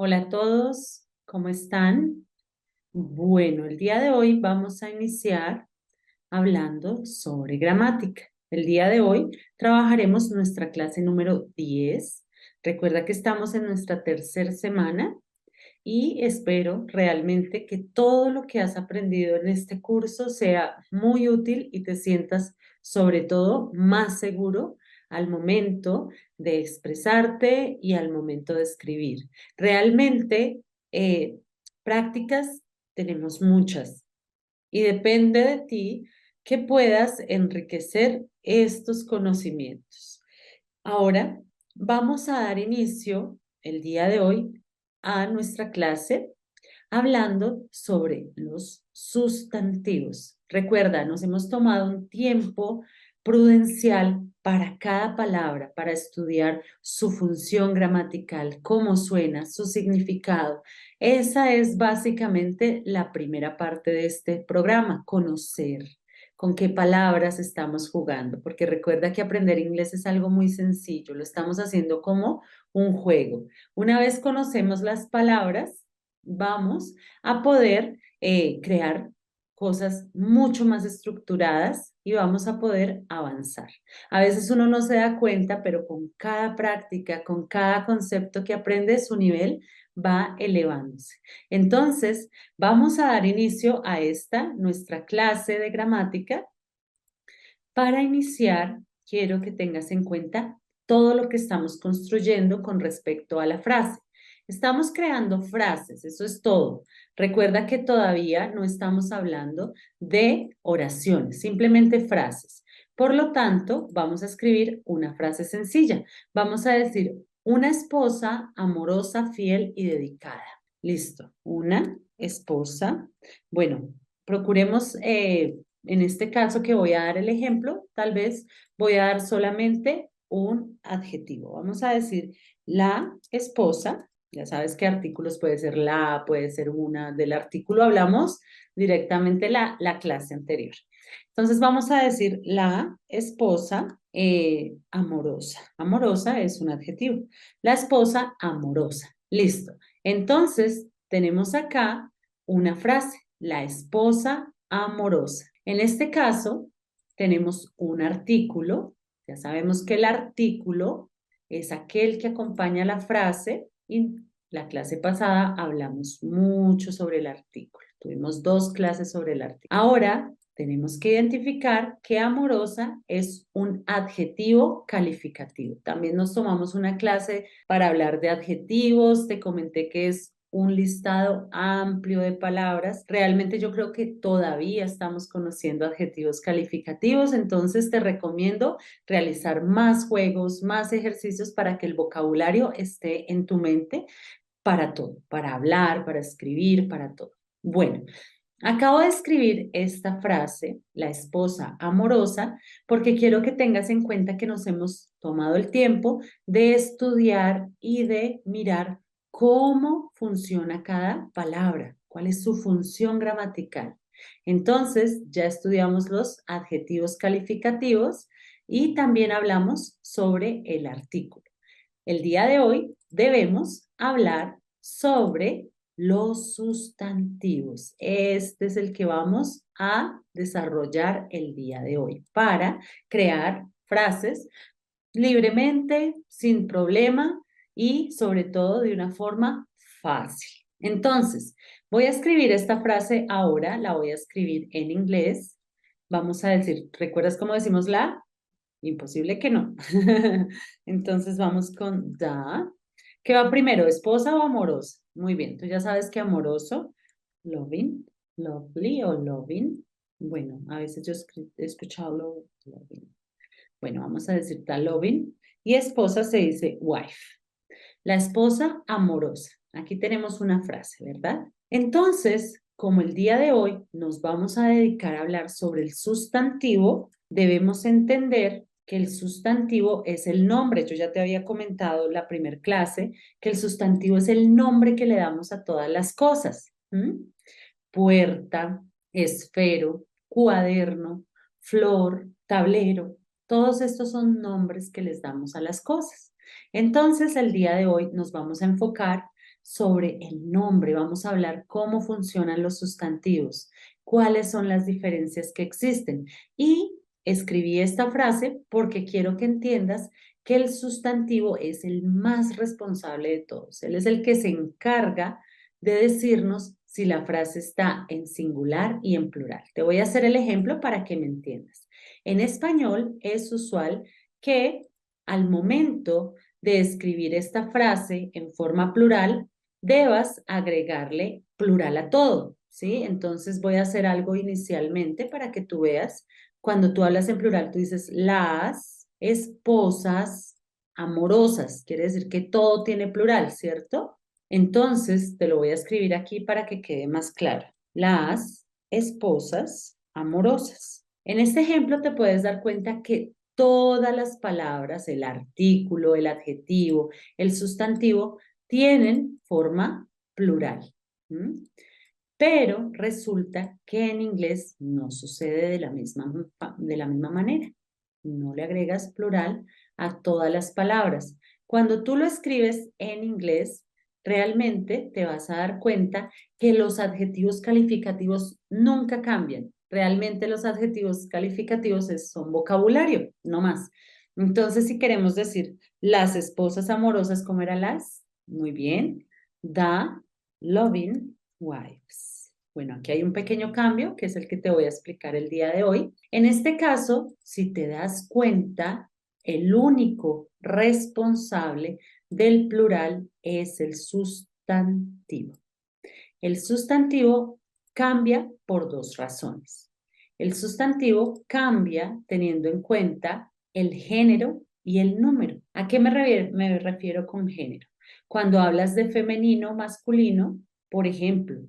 Hola a todos, ¿cómo están? Bueno, el día de hoy vamos a iniciar hablando sobre gramática. El día de hoy trabajaremos nuestra clase número 10. Recuerda que estamos en nuestra tercera semana y espero realmente que todo lo que has aprendido en este curso sea muy útil y te sientas sobre todo más seguro al momento de expresarte y al momento de escribir. Realmente, eh, prácticas tenemos muchas y depende de ti que puedas enriquecer estos conocimientos. Ahora vamos a dar inicio el día de hoy a nuestra clase hablando sobre los sustantivos. Recuerda, nos hemos tomado un tiempo prudencial para cada palabra, para estudiar su función gramatical, cómo suena, su significado. Esa es básicamente la primera parte de este programa, conocer con qué palabras estamos jugando, porque recuerda que aprender inglés es algo muy sencillo, lo estamos haciendo como un juego. Una vez conocemos las palabras, vamos a poder crear cosas mucho más estructuradas y vamos a poder avanzar. A veces uno no se da cuenta, pero con cada práctica, con cada concepto que aprende, su nivel va elevándose. Entonces, vamos a dar inicio a esta, nuestra clase de gramática. Para iniciar, quiero que tengas en cuenta todo lo que estamos construyendo con respecto a la frase. Estamos creando frases, eso es todo. Recuerda que todavía no estamos hablando de oraciones, simplemente frases. Por lo tanto, vamos a escribir una frase sencilla. Vamos a decir, una esposa amorosa, fiel y dedicada. Listo, una esposa. Bueno, procuremos en este caso que voy a dar el ejemplo, tal vez voy a dar solamente un adjetivo. Vamos a decir la esposa. Ya sabes que artículos puede ser la, puede ser una. Del artículo hablamos directamente la clase anterior. Entonces vamos a decir la esposa amorosa. Amorosa es un adjetivo. La esposa amorosa. Listo. Entonces tenemos acá una frase. La esposa amorosa. En este caso, tenemos un artículo. Ya sabemos que el artículo es aquel que acompaña la frase y la clase pasada hablamos mucho sobre el artículo. Tuvimos dos clases sobre el artículo. Ahora tenemos que identificar que amorosa es un adjetivo calificativo. También nos tomamos una clase para hablar de adjetivos. Te comenté que es un listado amplio de palabras. Realmente yo creo que todavía estamos conociendo adjetivos calificativos, entonces te recomiendo realizar más juegos, más ejercicios para que el vocabulario esté en tu mente para todo, para hablar, para escribir, para todo. Bueno, acabo de escribir esta frase, la esposa amorosa, porque quiero que tengas en cuenta que nos hemos tomado el tiempo de estudiar y de mirar cómo funciona cada palabra, cuál es su función gramatical. Entonces, ya estudiamos los adjetivos calificativos y también hablamos sobre el artículo. El día de hoy debemos hablar sobre los sustantivos. Este es el que vamos a desarrollar el día de hoy para crear frases libremente, sin problema y sobre todo de una forma fácil. Entonces, voy a escribir esta frase ahora, la voy a escribir en inglés. Vamos a decir, ¿recuerdas cómo decimos la? Imposible que no. Entonces vamos con da. ¿Qué va primero, esposa o amorosa? Muy bien, tú ya sabes que amoroso, loving, lovely o loving. Bueno, a veces yo he escuchado loving. Bueno, vamos a decir tal loving. Y esposa se dice wife. La esposa amorosa. Aquí tenemos una frase, ¿verdad? Entonces, como el día de hoy nos vamos a dedicar a hablar sobre el sustantivo, debemos entender que el sustantivo es el nombre. Yo ya te había comentado en la primer clase que el sustantivo es el nombre que le damos a todas las cosas. Puerta, esfero, cuaderno, flor, tablero. Todos estos son nombres que les damos a las cosas. Entonces, el día de hoy nos vamos a enfocar sobre el nombre. Vamos a hablar cómo funcionan los sustantivos, cuáles son las diferencias que existen. Y escribí esta frase porque quiero que entiendas que el sustantivo es el más responsable de todos. Él es el que se encarga de decirnos si la frase está en singular y en plural. Te voy a hacer el ejemplo para que me entiendas. En español es usual que al momento de escribir esta frase en forma plural, debas agregarle plural a todo, ¿sí? Entonces voy a hacer algo inicialmente para que tú veas. Cuando tú hablas en plural, tú dices las esposas amorosas. Quiere decir que todo tiene plural, ¿cierto? Entonces, te lo voy a escribir aquí para que quede más claro. Las esposas amorosas. En este ejemplo te puedes dar cuenta que todas las palabras, el artículo, el adjetivo, el sustantivo, tienen forma plural. ¿Mm? Pero resulta que en inglés no sucede de la misma manera. No le agregas plural a todas las palabras. Cuando tú lo escribes en inglés, realmente te vas a dar cuenta que los adjetivos calificativos nunca cambian. Realmente los adjetivos calificativos son vocabulario, no más. Entonces, si queremos decir las esposas amorosas, ¿cómo eran las? Muy bien. The loving wives. Bueno, aquí hay un pequeño cambio que es el que te voy a explicar el día de hoy. En este caso, si te das cuenta, el único responsable del plural es el sustantivo. El sustantivo cambia por dos razones. El sustantivo cambia teniendo en cuenta el género y el número. ¿A qué me refiero con género? Cuando hablas de femenino, masculino, por ejemplo,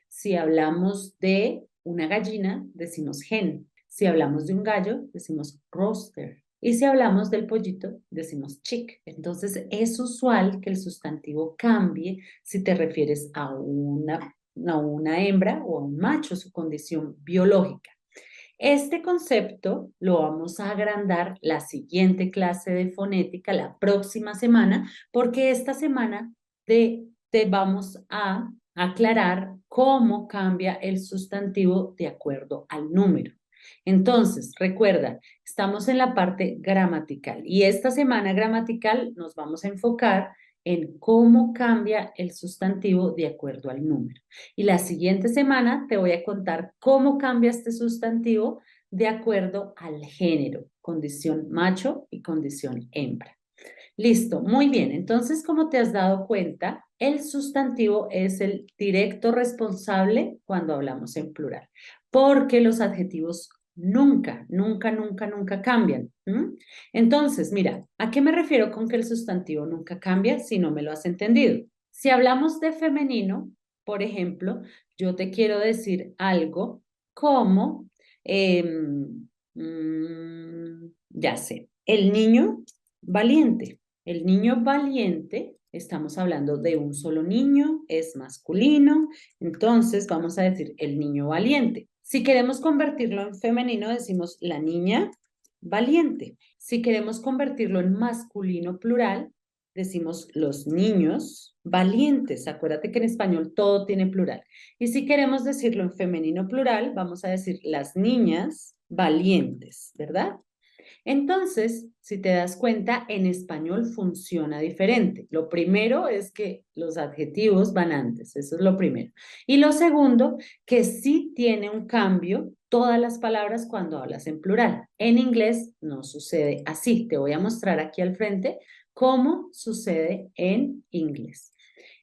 si hablamos de una gallina, decimos hen. Si hablamos de un gallo, decimos rooster. Y si hablamos del pollito, decimos chick. Entonces, es usual que el sustantivo cambie si te refieres a una hembra o a un macho, su condición biológica. Este concepto lo vamos a agrandar la siguiente clase de fonética, la próxima semana, porque esta semana te vamos a aclarar cómo cambia el sustantivo de acuerdo al número. Entonces, recuerda, estamos en la parte gramatical y esta semana gramatical nos vamos a enfocar en cómo cambia el sustantivo de acuerdo al número. Y la siguiente semana te voy a contar cómo cambia este sustantivo de acuerdo al género, condición macho y condición hembra. Listo, muy bien. Entonces, como te has dado cuenta, el sustantivo es el directo responsable cuando hablamos en plural, porque los adjetivos nunca cambian. ¿Mm? Entonces, mira, ¿a qué me refiero con que el sustantivo nunca cambia si no me lo has entendido? Si hablamos de femenino, por ejemplo, yo te quiero decir algo como, ya sé, el niño valiente. El niño valiente, estamos hablando de un solo niño, es masculino, entonces vamos a decir el niño valiente. Si queremos convertirlo en femenino, decimos la niña valiente. Si queremos convertirlo en masculino plural, decimos los niños valientes. Acuérdate que en español todo tiene plural. Y si queremos decirlo en femenino plural, vamos a decir las niñas valientes, ¿verdad? Entonces, si te das cuenta, en español funciona diferente. Lo primero es que los adjetivos van antes, eso es lo primero. Y lo segundo, que sí tiene un cambio todas las palabras cuando hablas en plural. En inglés no sucede así. Te voy a mostrar aquí al frente cómo sucede en inglés.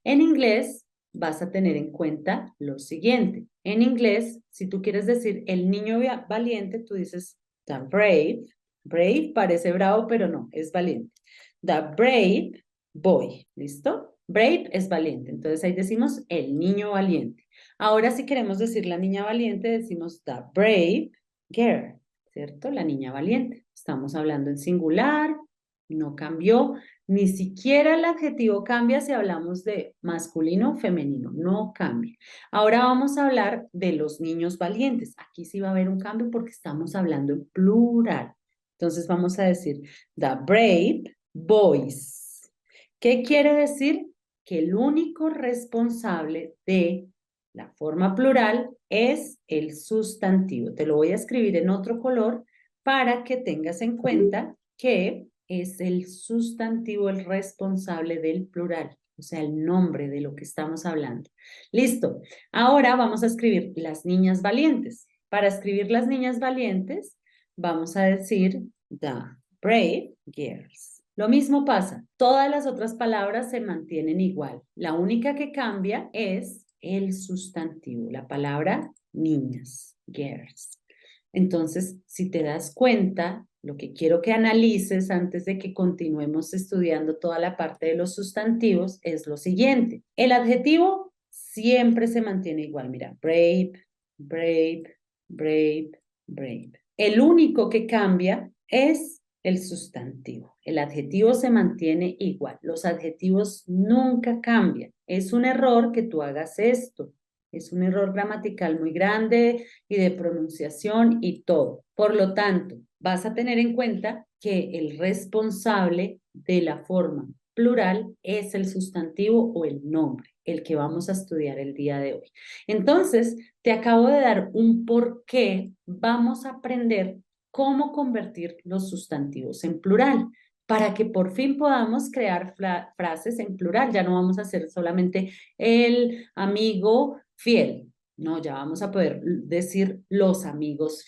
En inglés vas a tener en cuenta lo siguiente. En inglés, si tú quieres decir el niño valiente, tú dices the brave. Brave parece bravo, pero no, es valiente. The brave boy, ¿listo? Brave es valiente, entonces ahí decimos el niño valiente. Ahora si queremos decir la niña valiente, decimos the brave girl, ¿cierto? La niña valiente. Estamos hablando en singular, no cambió, ni siquiera el adjetivo cambia si hablamos de masculino o femenino, no cambia. Ahora vamos a hablar de los niños valientes. Aquí sí va a haber un cambio porque estamos hablando en plural. Entonces vamos a decir the brave boys. ¿Qué quiere decir? que el único responsable de la forma plural es el sustantivo. Te lo voy a escribir en otro color para que tengas en cuenta que es el sustantivo el responsable del plural, o sea, el nombre de lo que estamos hablando. Listo. Ahora vamos a escribir las niñas valientes. Para escribir las niñas valientes, vamos a decir the brave girls. Lo mismo pasa, todas las otras palabras se mantienen igual. La única que cambia es el sustantivo, la palabra niñas, girls. Entonces, si te das cuenta, lo que quiero que analices antes de que continuemos estudiando toda la parte de los sustantivos es lo siguiente. El adjetivo siempre se mantiene igual. Mira, brave, brave, brave, brave. El único que cambia es el sustantivo. El adjetivo se mantiene igual. Los adjetivos nunca cambian. Es un error que tú hagas esto. Es un error gramatical muy grande y de pronunciación y todo. Por lo tanto, vas a tener en cuenta que el responsable de la forma plural es el sustantivo o el nombre, el que vamos a estudiar el día de hoy. Entonces, te acabo de dar un por qué vamos a aprender cómo convertir los sustantivos en plural para que por fin podamos crear frases en plural. Ya no vamos a hacer solamente el amigo fiel. No, ya vamos a poder decir los amigos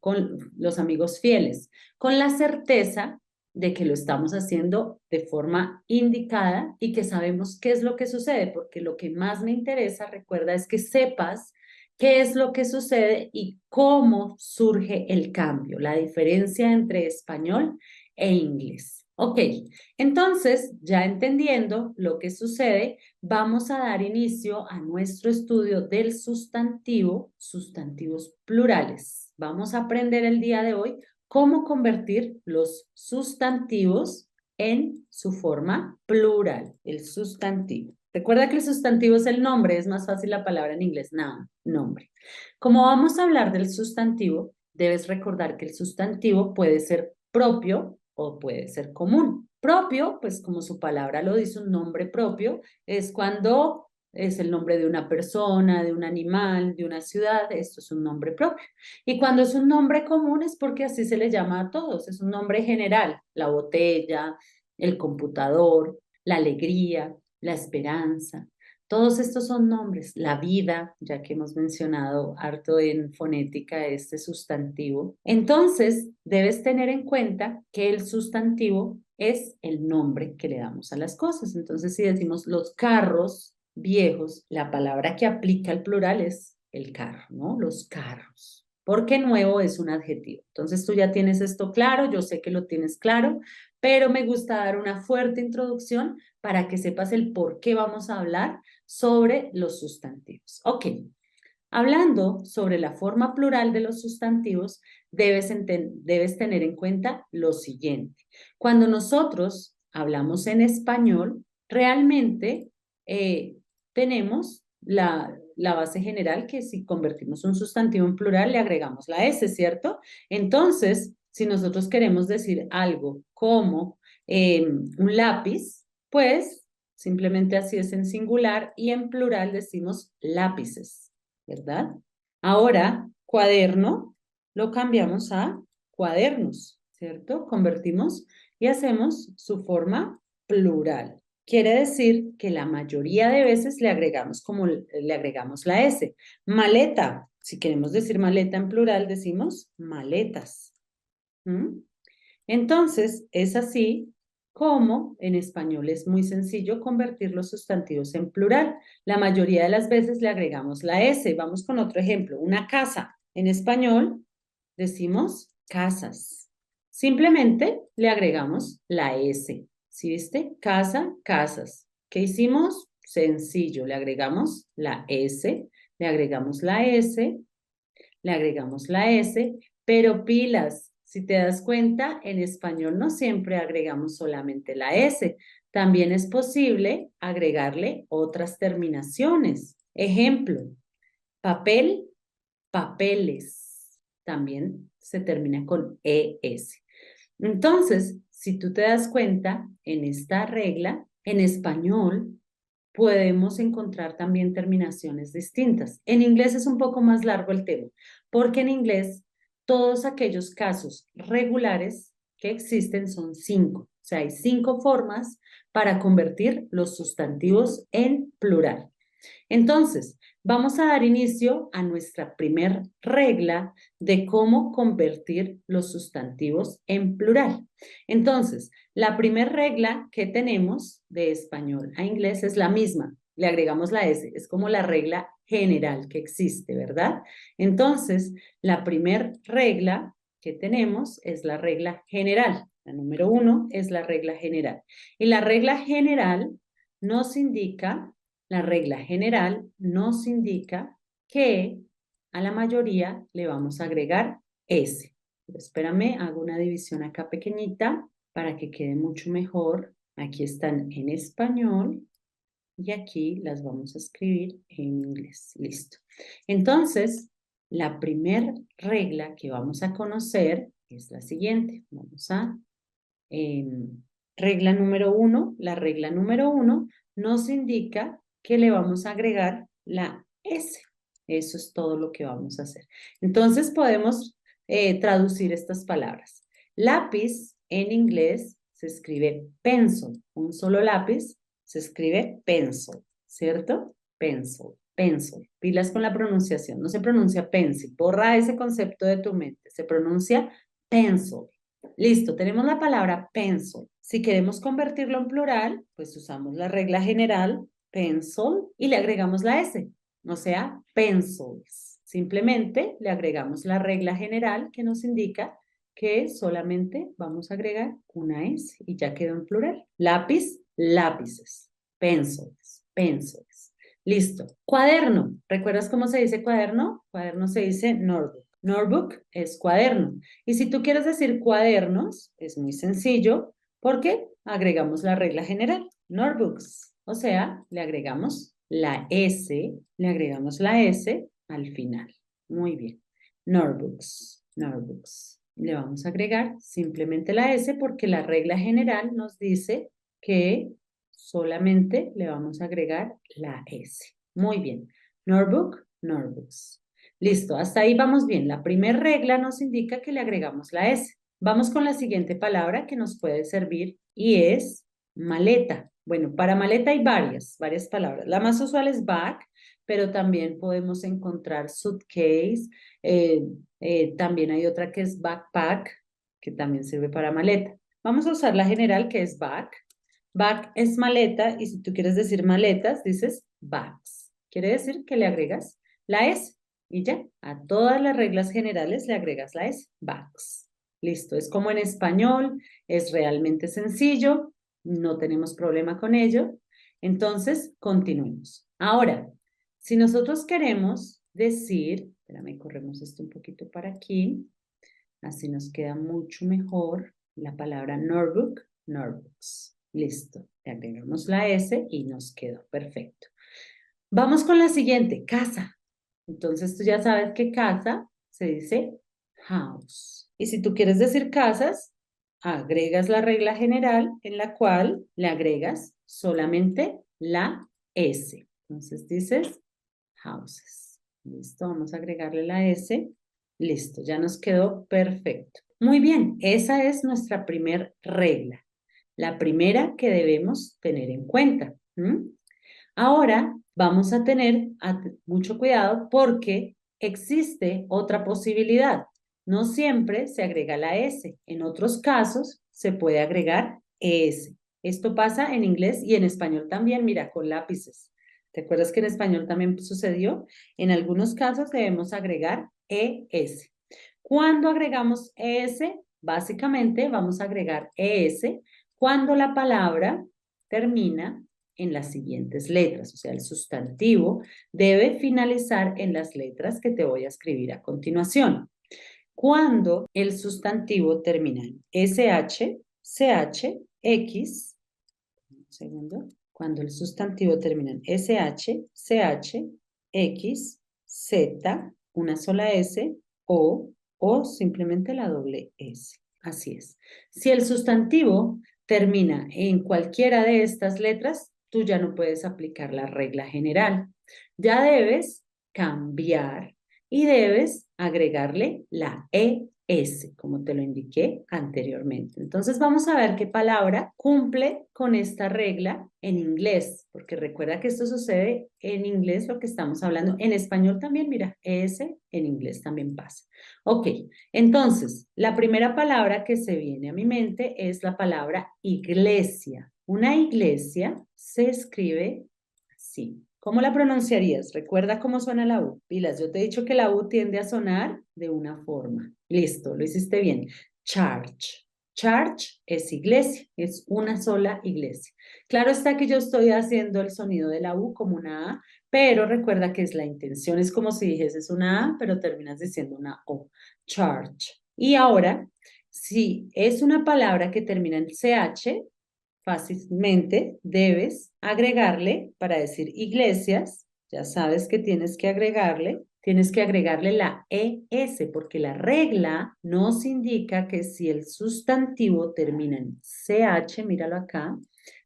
con los amigos fieles, con la certeza de que lo estamos haciendo de forma indicada y que sabemos qué es lo que sucede, porque lo que más me interesa, recuerda, es que sepas qué es lo que sucede y cómo surge el cambio, la diferencia entre español e inglés. Ok, entonces, ya entendiendo lo que sucede, vamos a dar inicio a nuestro estudio del sustantivo, sustantivos plurales. Vamos a aprender el día de hoy cómo convertir los sustantivos en su forma plural, el sustantivo. Recuerda que el sustantivo es el nombre, es más fácil la palabra en inglés, noun, nombre. Como vamos a hablar del sustantivo, debes recordar que el sustantivo puede ser propio o puede ser común. Propio, pues como su palabra lo dice, un nombre propio, es cuando es el nombre de una persona, de un animal, de una ciudad, esto es un nombre propio. Y cuando es un nombre común es porque así se le llama a todos, es un nombre general, la botella, el computador, la alegría, la esperanza. Todos estos son nombres, la vida, ya que hemos mencionado harto en fonética este sustantivo. Entonces, debes tener en cuenta que el sustantivo es el nombre que le damos a las cosas. Entonces, si decimos los carros viejos, la palabra que aplica al plural es el carro, ¿no? Los carros. Porque nuevo es un adjetivo. Entonces, tú ya tienes esto claro, yo sé que lo tienes claro, pero me gusta dar una fuerte introducción para que sepas el por qué vamos a hablar sobre los sustantivos. Ok, hablando sobre la forma plural de los sustantivos, debes tener en cuenta lo siguiente. Cuando nosotros hablamos en español, realmente tenemos la base general que si convertimos un sustantivo en plural le agregamos la S, ¿cierto? Entonces, si nosotros queremos decir algo como un lápiz, pues simplemente así es en singular y en plural decimos lápices, ¿verdad? Ahora, cuaderno lo cambiamos a cuadernos, ¿cierto? Convertimos y hacemos su forma plural. Quiere decir que la mayoría de veces le agregamos como le agregamos la S. Maleta, si queremos decir maleta en plural, decimos maletas. ¿Mm? Entonces, es así como en español es muy sencillo convertir los sustantivos en plural. La mayoría de las veces le agregamos la S. Vamos con otro ejemplo. Una casa. En español decimos casas. Simplemente le agregamos la S. ¿Sí viste? Casa, casas. ¿Qué hicimos? Sencillo. Le agregamos la S, le agregamos la S, le agregamos la S, pero pilas, si te das cuenta, en español no siempre agregamos solamente la S, también es posible agregarle otras terminaciones. Ejemplo, papel, papeles, también se termina con ES. Entonces, si tú te das cuenta, en esta regla, en español, podemos encontrar también terminaciones distintas. En inglés es un poco más largo el tema, porque en inglés todos aquellos casos regulares que existen son 5. O sea, hay 5 formas para convertir los sustantivos en plural. Entonces, vamos a dar inicio a nuestra primer regla de cómo convertir los sustantivos en plural. Entonces, la primera regla que tenemos de español a inglés es la misma. Le agregamos la S, es como la regla general que existe, ¿verdad? Entonces, la primera regla que tenemos es la regla general. La número 1 es la regla general. Y la regla general nos indica la regla general nos indica que a la mayoría le vamos a agregar S. Pero espérame, hago una división acá pequeñita para que quede mucho mejor. Aquí están en español y aquí las vamos a escribir en inglés. Listo. Entonces, la primera regla que vamos a conocer es la siguiente. Vamos a regla número 1. La regla número 1 nos indica que le vamos a agregar la S. Eso es todo lo que vamos a hacer. Entonces podemos traducir estas palabras. Lápiz en inglés se escribe pencil. Un solo lápiz se escribe pencil, ¿cierto? Pencil, pencil. Pilas con la pronunciación. No se pronuncia pencil. Borra ese concepto de tu mente. Se pronuncia pencil. Listo, tenemos la palabra pencil. Si queremos convertirlo en plural, pues usamos la regla general, pencil, y le agregamos la S, o sea, pencils. Simplemente le agregamos la regla general que nos indica que solamente vamos a agregar una S y ya quedó en plural. Lápiz, lápices. Pencils, pencils. Listo. Cuaderno. ¿Recuerdas cómo se dice cuaderno? Cuaderno se dice notebook. Notebook es cuaderno. Y si tú quieres decir cuadernos, es muy sencillo porque agregamos la regla general, notebooks. O sea, le agregamos la S al final. Muy bien. Notebooks, notebooks. Le vamos a agregar simplemente la S porque la regla general nos dice que solamente le vamos a agregar la S. Muy bien. Notebook, notebooks. Listo, hasta ahí vamos bien. La primera regla nos indica que le agregamos la S. Vamos con la siguiente palabra que nos puede servir y es maleta. Bueno, para maleta hay varias palabras. La más usual es bag, pero también podemos encontrar suitcase. También hay otra que es backpack, que también sirve para maleta. Vamos a usar la general que es bag. Bag es maleta y si tú quieres decir maletas, dices bags. Quiere decir que le agregas la S. Y ya, a todas las reglas generales le agregas la S, bags. Listo, es como en español, es realmente sencillo, no tenemos problema con ello. Entonces, continuemos. Ahora, si nosotros queremos decir, espérame, corremos esto un poquito para aquí, así nos queda mucho mejor la palabra notebook, notebooks. Listo, le agregamos la S y nos quedó perfecto. Vamos con la siguiente, casa. Entonces tú ya sabes que casa se dice house. Y si tú quieres decir casas, agregas la regla general en la cual le agregas solamente la S. Entonces dices houses. Listo, vamos a agregarle la S. Listo, ya nos quedó perfecto. Muy bien, esa es nuestra primera regla. La primera que debemos tener en cuenta. Ahora vamos a tener mucho cuidado porque existe otra posibilidad. No siempre se agrega la S. En otros casos se puede agregar ES. Esto pasa en inglés y en español también, mira, con lápices. ¿Te acuerdas que en español también sucedió? En algunos casos debemos agregar ES. Cuando agregamos ES, básicamente vamos a agregar ES cuando la palabra termina en las siguientes letras, o sea, el sustantivo debe finalizar en las letras que te voy a escribir a continuación. Cuando el sustantivo termina en SH, CH, X, un segundo, cuando el sustantivo termina en SH, CH, X, Z, una sola S, o simplemente la doble S. Así es. Si el sustantivo termina en cualquiera de estas letras, tú ya no puedes aplicar la regla general. Ya debes cambiar y debes agregarle la ES, como te lo indiqué anteriormente. Entonces vamos a ver qué palabra cumple con esta regla en inglés, porque recuerda que esto sucede en inglés, lo que estamos hablando. En español también, mira, ES en inglés también pasa. Ok, entonces, la primera palabra que se viene a mi mente es la palabra iglesia. Una iglesia se escribe así. ¿Cómo la pronunciarías? Recuerda cómo suena la U. Pilas, yo te he dicho que la U tiende a sonar de una forma. Listo, lo hiciste bien. Church. Church es iglesia, es una sola iglesia. Claro está que yo estoy haciendo el sonido de la U como una A, pero recuerda que es la intención, es como si dijeses una A, pero terminas diciendo una O. Church. Y ahora, si es una palabra que termina en CH, fácilmente debes agregarle, para decir iglesias, ya sabes que tienes que agregarle la ES, porque la regla nos indica que si el sustantivo termina en CH, míralo acá,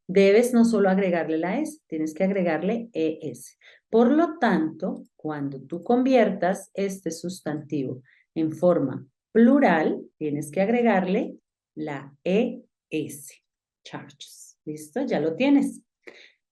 debes no solo agregarle la S, tienes que agregarle ES. Por lo tanto, cuando tú conviertas este sustantivo en forma plural, tienes que agregarle la ES. Churches. ¿Listo? Ya lo tienes.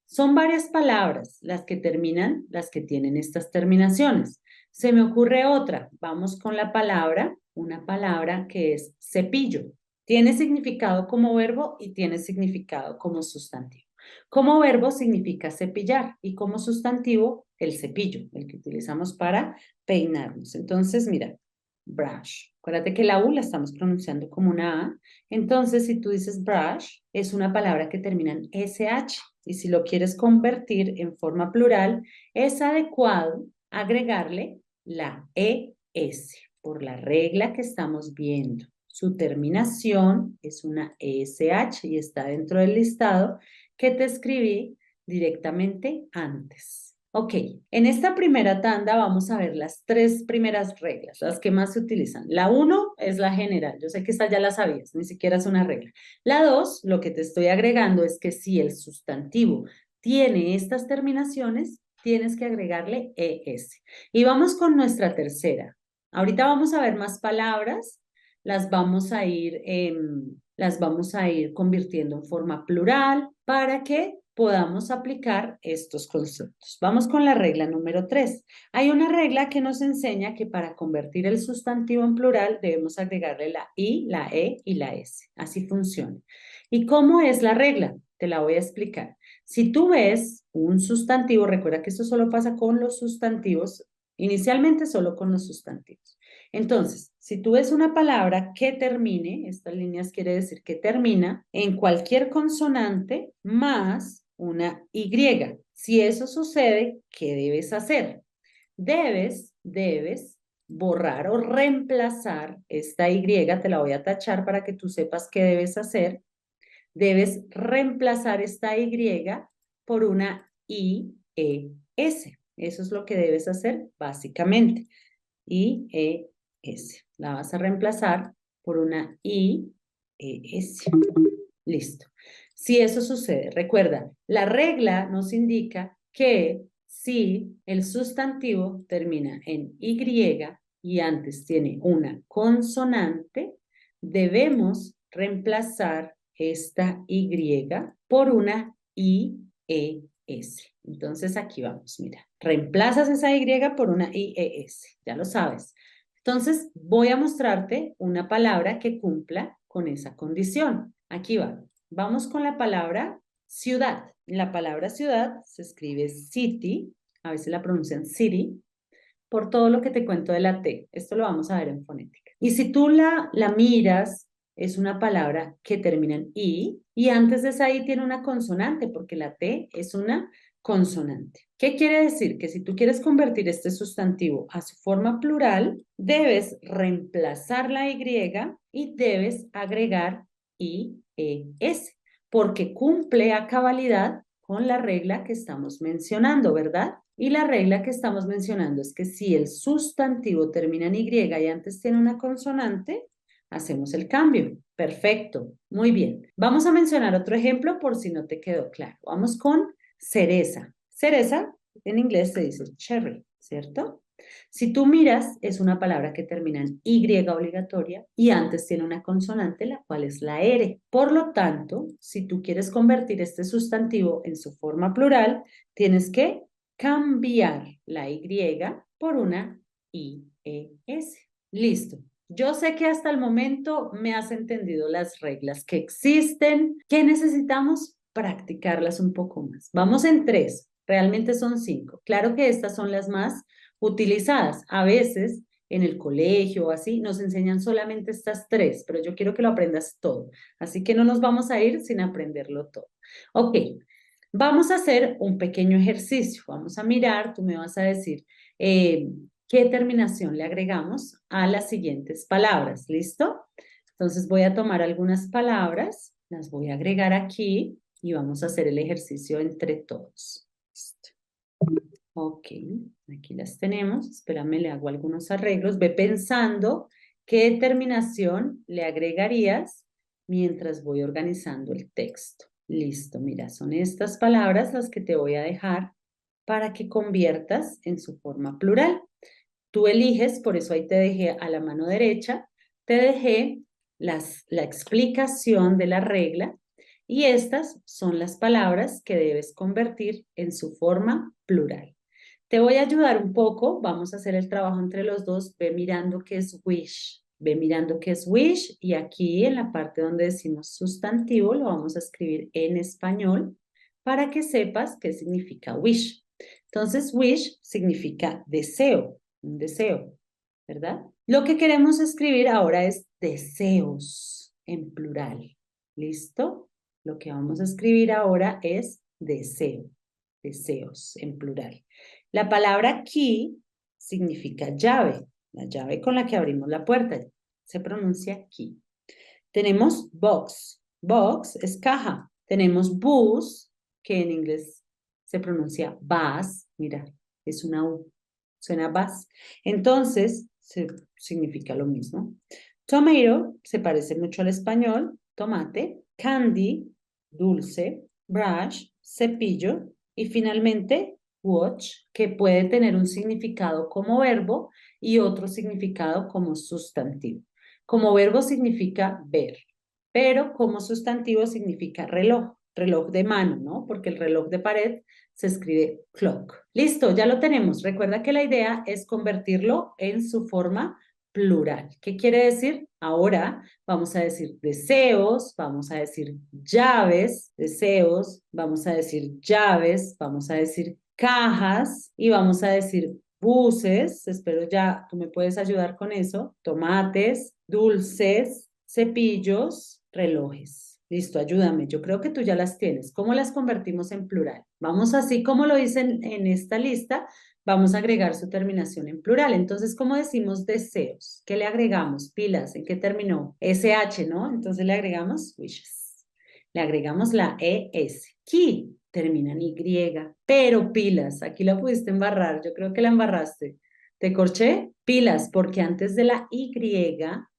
Son varias palabras las que terminan, las que tienen estas terminaciones. Se me ocurre otra. Vamos con la palabra, una palabra que es cepillo. Tiene significado como verbo y tiene significado como sustantivo. Como verbo significa cepillar y como sustantivo el cepillo, el que utilizamos para peinarnos. Entonces, mira, brush. Acuérdate que la U la estamos pronunciando como una A. Entonces, si tú dices brush, es una palabra que termina en SH. Y si lo quieres convertir en forma plural, es adecuado agregarle la ES por la regla que estamos viendo. Su terminación es una ESH y está dentro del listado que te escribí directamente antes. Ok, en esta primera tanda vamos a ver las tres primeras reglas, las que más se utilizan. La 1 es la general, yo sé que esta ya la sabías, ni siquiera es una regla. La 2, lo que te estoy agregando es que si el sustantivo tiene estas terminaciones, tienes que agregarle ES. Y vamos con nuestra tercera. Ahorita vamos a ver más palabras, las vamos a ir convirtiendo en forma plural para que podamos aplicar estos conceptos. Vamos con la regla número 3. Hay una regla que nos enseña que para convertir el sustantivo en plural debemos agregarle la I, la E y la S. Así funciona. ¿Y cómo es la regla? Te la voy a explicar. Si tú ves un sustantivo, recuerda que esto solo pasa con los sustantivos, inicialmente solo con los sustantivos. Entonces, si tú ves una palabra que termine, estas líneas quiere decir que termina en cualquier consonante más una Y. Si eso sucede, ¿qué debes hacer? Debes borrar o reemplazar esta Y, te la voy a tachar para que tú sepas qué debes hacer. Debes reemplazar esta Y por una IES. Eso es lo que debes hacer básicamente. IES. La vas a reemplazar por una IES. Listo. Si eso sucede, recuerda, la regla nos indica que si el sustantivo termina en Y y antes tiene una consonante, debemos reemplazar esta Y por una IES. Entonces aquí vamos, mira, reemplazas esa Y por una IES, ya lo sabes. Entonces voy a mostrarte una palabra que cumpla con esa condición. Aquí va. Vamos con la palabra ciudad. La palabra ciudad se escribe city, a veces la pronuncian city, por todo lo que te cuento de la T. Esto lo vamos a ver en fonética. Y si tú la miras, es una palabra que termina en I y antes de esa I tiene una consonante porque la T es una consonante. ¿Qué quiere decir? Que si tú quieres convertir este sustantivo a su forma plural, debes reemplazar la Y y debes agregar IES porque cumple a cabalidad con la regla que estamos mencionando, ¿verdad? Y la regla que estamos mencionando es que si el sustantivo termina en Y y antes tiene una consonante, hacemos el cambio. Perfecto, muy bien. Vamos a mencionar otro ejemplo por si no te quedó claro. Vamos con Cereza. Cereza en inglés se dice cherry, ¿cierto? Si tú miras, es una palabra que termina en Y obligatoria y antes tiene una consonante, la cual es la R. Por lo tanto, si tú quieres convertir este sustantivo en su forma plural, tienes que cambiar la Y por una IES. Listo. Yo sé que hasta el momento me has entendido las reglas que existen. ¿Qué necesitamos? Practicarlas un poco más. Vamos en 3, realmente son 5. Claro que estas son las más utilizadas. A veces en el colegio o así nos enseñan solamente estas 3, pero yo quiero que lo aprendas todo. Así que no nos vamos a ir sin aprenderlo todo. Ok, vamos a hacer un pequeño ejercicio. Vamos a mirar, tú me vas a decir qué terminación le agregamos a las siguientes palabras. ¿Listo? Entonces voy a tomar algunas palabras, las voy a agregar aquí y vamos a hacer el ejercicio entre todos. Listo. Ok, aquí las tenemos. Espérame, le hago algunos arreglos. Ve pensando qué terminación le agregarías mientras voy organizando el texto. Listo, mira, son estas palabras las que te voy a dejar para que conviertas en su forma plural. Tú eliges, por eso ahí te dejé a la mano derecha, te dejé la explicación de la regla y estas son las palabras que debes convertir en su forma plural. Te voy a ayudar un poco, vamos a hacer el trabajo entre los dos, ve mirando qué es wish, ve mirando qué es wish y aquí en la parte donde decimos sustantivo lo vamos a escribir en español para que sepas qué significa wish. Entonces, wish significa deseo, un deseo, ¿verdad? Lo que queremos escribir ahora es deseos en plural. ¿Listo? Lo que vamos a escribir ahora es deseo, deseos en plural. La palabra key significa llave, la llave con la que abrimos la puerta. Se pronuncia key. Tenemos box. Box es caja. Tenemos bus, que en inglés se pronuncia bus. Mira, es una U. Suena bus. Entonces, significa lo mismo. Tomato se parece mucho al español. Tomate. Candy, dulce. Brush, cepillo. Y finalmente, watch, que puede tener un significado como verbo y otro significado como sustantivo. Como verbo significa ver, pero como sustantivo significa reloj, reloj de mano, ¿no? Porque el reloj de pared se escribe clock. Listo, ya lo tenemos. Recuerda que la idea es convertirlo en su forma plural. ¿Qué quiere decir? Ahora vamos a decir deseos, vamos a decir llaves, deseos, vamos a decir llaves, vamos a decir cajas y vamos a decir buses, espero ya tú me puedes ayudar con eso, tomates, dulces, cepillos, relojes. Listo, ayúdame. Yo creo que tú ya las tienes. ¿Cómo las convertimos en plural? Vamos así como lo dicen en esta lista, vamos a agregar su terminación en plural. Entonces, ¿cómo decimos deseos? ¿Qué le agregamos? Pilas, ¿en qué terminó? SH, ¿no? Entonces le agregamos wishes. Le agregamos la ES. Key termina en Y, pero pilas, aquí la pudiste embarrar, yo creo que la embarraste. ¿Te corché? Pilas, porque antes de la Y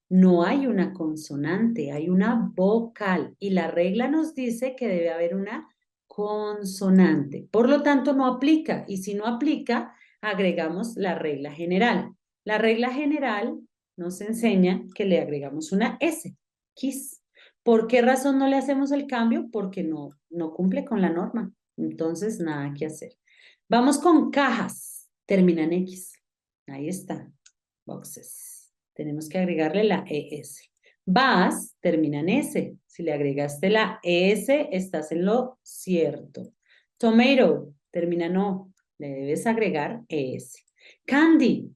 no hay una consonante, hay una vocal y la regla nos dice que debe haber una consonante. Por lo tanto, no aplica y si no aplica, agregamos la regla general. La regla general nos enseña que le agregamos una S, kiss. ¿Por qué razón no le hacemos el cambio? Porque no cumple con la norma. Entonces, nada que hacer. Vamos con cajas. Termina en X. Ahí está. Boxes. Tenemos que agregarle la ES. Vas termina en S. Si le agregaste la ES, estás en lo cierto. Tomato termina en O. Le debes agregar ES. Candy.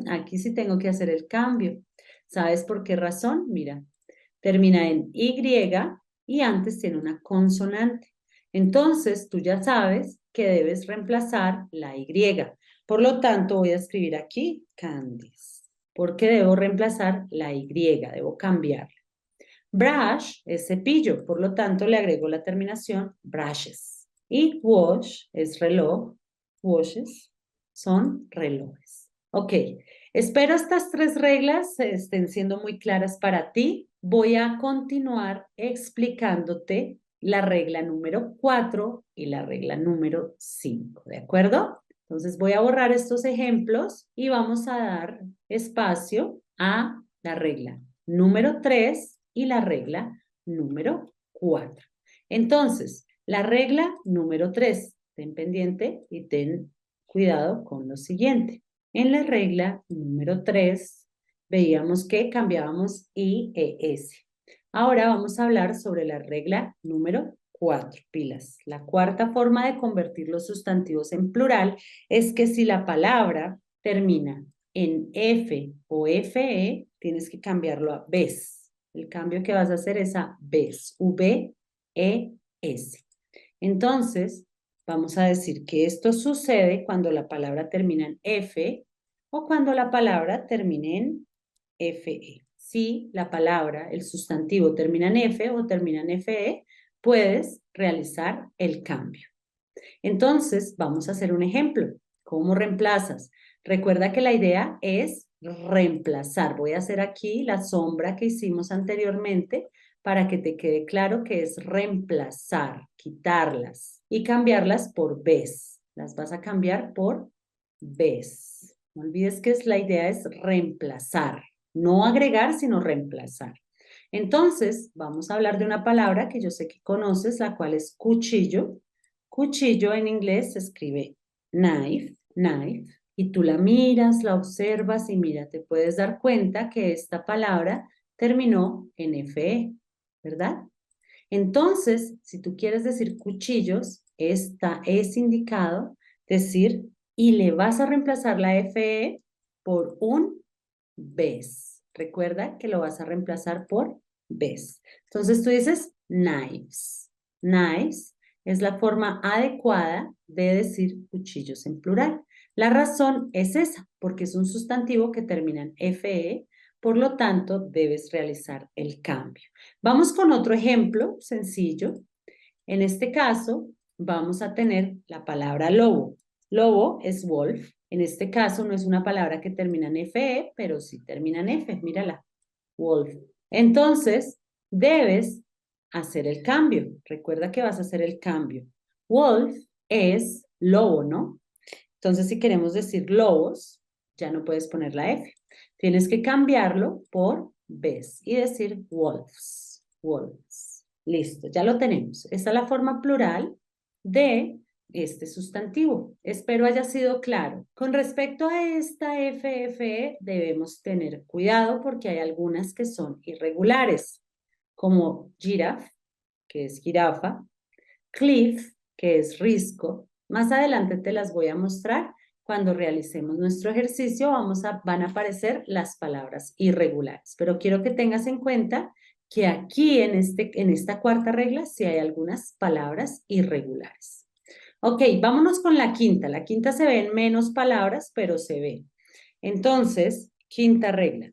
Aquí sí tengo que hacer el cambio. ¿Sabes por qué razón? Mira, termina en Y y antes tiene una consonante. Entonces, tú ya sabes que debes reemplazar la Y. Por lo tanto, voy a escribir aquí candies, porque debo reemplazar la Y, debo cambiarla. Brush es cepillo, por lo tanto, le agrego la terminación brushes. Y wash es reloj, washes son relojes. Ok, espero estas 3 reglas estén siendo muy claras para ti. Voy a continuar explicándote la regla número 4 y la regla número 5, ¿de acuerdo? Entonces voy a borrar estos ejemplos y vamos a dar espacio a la regla número 3 y la regla número 4. Entonces, la regla número 3, ten pendiente y ten cuidado con lo siguiente. En la regla número 3 veíamos que cambiábamos I, E, S. Ahora vamos a hablar sobre la regla número 4, pilas. La cuarta forma de convertir los sustantivos en plural es que si la palabra termina en F o FE, tienes que cambiarlo a ves. El cambio que vas a hacer es a ves, V-E-S. Entonces, vamos a decir que esto sucede cuando la palabra termina en F o cuando la palabra termine en FE. Si la palabra, el sustantivo termina en F o termina en FE, puedes realizar el cambio. Entonces, vamos a hacer un ejemplo. ¿Cómo reemplazas? Recuerda que la idea es reemplazar. Voy a hacer aquí la sombra que hicimos anteriormente para que te quede claro que es reemplazar, quitarlas y cambiarlas por ves. Las vas a cambiar por ves. No olvides que la idea es reemplazar, no agregar, sino reemplazar. Entonces, vamos a hablar de una palabra que yo sé que conoces, la cual es cuchillo. Cuchillo en inglés se escribe knife, knife, y tú la miras, la observas y mira, te puedes dar cuenta que esta palabra terminó en FE, ¿verdad? Entonces, si tú quieres decir cuchillos, esta es indicado decir y le vas a reemplazar la FE por un ves. Recuerda que lo vas a reemplazar por ves. Entonces tú dices knives. Knives es la forma adecuada de decir cuchillos en plural. La razón es esa, porque es un sustantivo que termina en FE, por lo tanto debes realizar el cambio. Vamos con otro ejemplo sencillo. En este caso, vamos a tener la palabra lobo. Lobo es wolf. En este caso no es una palabra que termina en FE, pero sí termina en F. Mírala, wolf. Entonces, debes hacer el cambio. Recuerda que vas a hacer el cambio. Wolf es lobo, ¿no? Entonces, si queremos decir lobos, ya no puedes poner la F. Tienes que cambiarlo por ves y decir wolves, wolves. Listo, ya lo tenemos. Esta es la forma plural de este sustantivo. Espero haya sido claro. Con respecto a esta FFE, debemos tener cuidado porque hay algunas que son irregulares, como giraffe, que es jirafa, cliff, que es risco. Más adelante te las voy a mostrar. Cuando realicemos nuestro ejercicio van a aparecer las palabras irregulares. Pero quiero que tengas en cuenta que aquí en esta cuarta regla sí hay algunas palabras irregulares. Ok, vámonos con la quinta. La quinta se ven menos palabras, pero se ve. Entonces, quinta regla.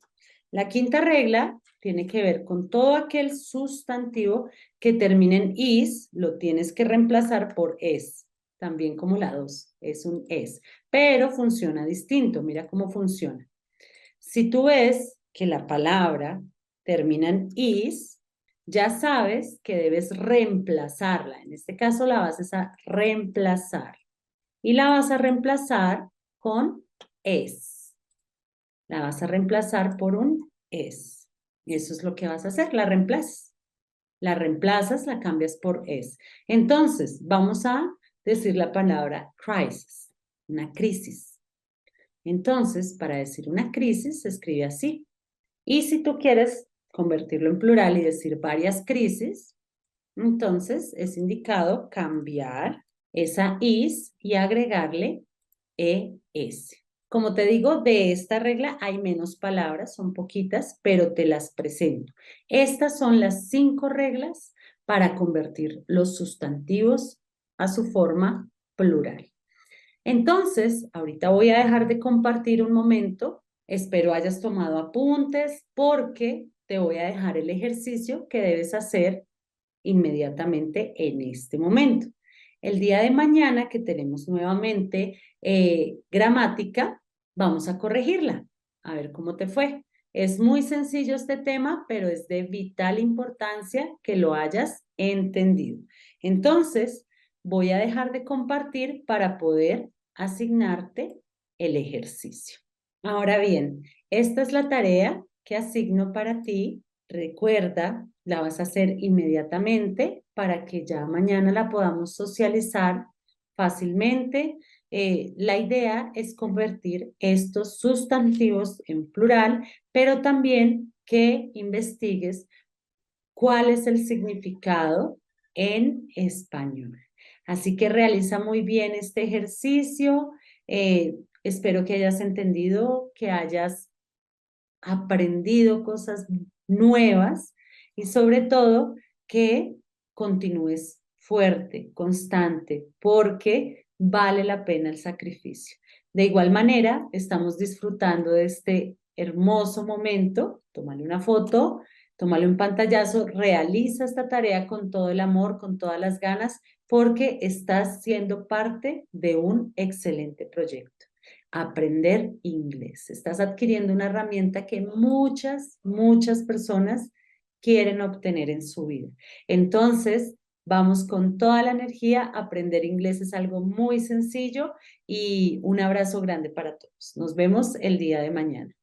La quinta regla tiene que ver con todo aquel sustantivo que termine en is, lo tienes que reemplazar por es, también como la 2, es un es, pero funciona distinto, mira cómo funciona. Si tú ves que la palabra termina en is, ya sabes que debes reemplazarla, en este caso la vas a reemplazar y la vas a reemplazar con es. La vas a reemplazar por un es. Eso es lo que vas a hacer, la reemplazas. La reemplazas, la cambias por es. Entonces, vamos a decir la palabra crisis, una crisis. Entonces, para decir una crisis se escribe así. Y si tú quieres convertirlo en plural y decir varias crisis, entonces es indicado cambiar esa is y agregarle es. Como te digo, de esta regla hay menos palabras, son poquitas, pero te las presento. Estas son las 5 reglas para convertir los sustantivos a su forma plural. Entonces, ahorita voy a dejar de compartir un momento. Espero hayas tomado apuntes porque te voy a dejar el ejercicio que debes hacer inmediatamente en este momento. El día de mañana que tenemos nuevamente gramática, vamos a corregirla, a ver cómo te fue. Es muy sencillo este tema, pero es de vital importancia que lo hayas entendido. Entonces, voy a dejar de compartir para poder asignarte el ejercicio. Ahora bien, esta es la tarea que asigno para ti. Recuerda, la vas a hacer inmediatamente para que ya mañana la podamos socializar fácilmente. La idea es convertir estos sustantivos en plural, pero también que investigues cuál es el significado en español. Así que realiza muy bien este ejercicio. Espero que hayas entendido, que hayas aprendido cosas nuevas y sobre todo que continúes fuerte, constante, porque vale la pena el sacrificio. De igual manera, estamos disfrutando de este hermoso momento. Tómale una foto, tómale un pantallazo, realiza esta tarea con todo el amor, con todas las ganas, porque estás siendo parte de un excelente proyecto. Aprender inglés. Estás adquiriendo una herramienta que muchas personas quieren obtener en su vida. Entonces, vamos con toda la energía. Aprender inglés es algo muy sencillo y un abrazo grande para todos. Nos vemos el día de mañana.